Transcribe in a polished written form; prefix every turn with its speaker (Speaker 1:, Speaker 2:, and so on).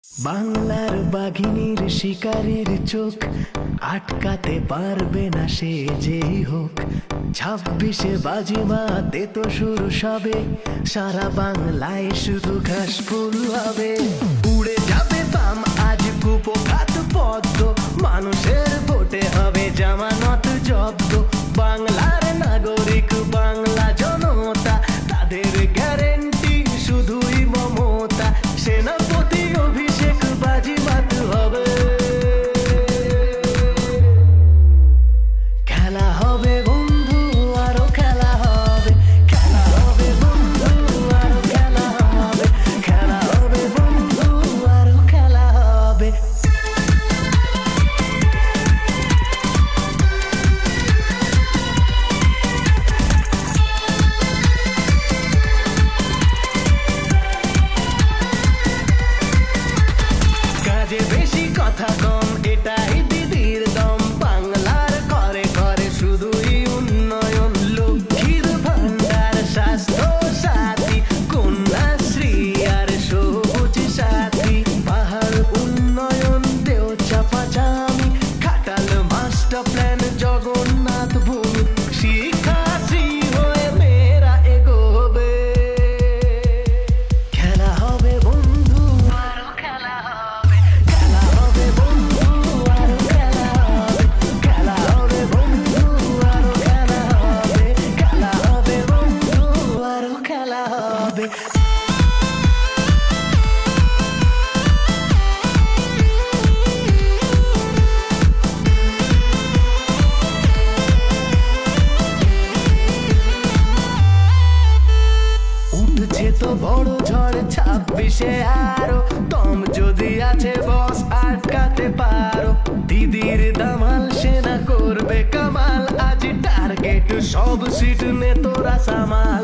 Speaker 1: বাংলার বাঘিনীর শিকারীর চোখ আটকাতে পারবে না সে যেই হোক। 26-এ বাজিমাতে তো শুরু সবে, সারা বাংলায় শুধু ঘাস ফুল হবে। উড়ে যাবে বাম আজ কুপোকাত পদ্ম, মানুষের ভোটে হবে জামানত জব্দ। বাংলার নাগরিক বাংলা জনতা, তাদের গ্যারেন্টি শুধুই মমতা। সেনাপতি অভিষেক বাজিমাত হবে, খেলা হবে বন্ধু আরো খেলা হবে, খেলা হবে বন্ধু আরো খেলা হবে, খেলা হবে বন্ধু আরো খেলা হবে। কাজে বেশি কথা কম, এটাই দিদির দম। বাংলার করে করে শুধুই উন্নয়ন, লক্ষ্মীর ভান্ডার, স্বাস্থ্য সাথী, কন্যাশ্রী আর সবুজ সাথী। পাহাড় উন্নয়ন, দেও চাপা জামি, খাটাল মাস্টার প্ল্যান, জগন্নাথ ভূমি। শিক্ষাশ্রী হয়ে মেয়েরা এগোবে, খেলা হবে বন্ধু আরো খেলা হবে, খেলা হবে বন্ধু আরো খেলা হবে, খেলা হবে বন্ধু আরো খেলা হবে, খেলা হবে বন্ধু আরো খেলা হবে। উঠছে তো বড় ঝড় 26-এ আরো, দম যদি আছে বস আটকাতে পারো। দিদির দামাল সেনা করবে কামাল, আজ টার্গেট সব সিট নে তোরা সামাল।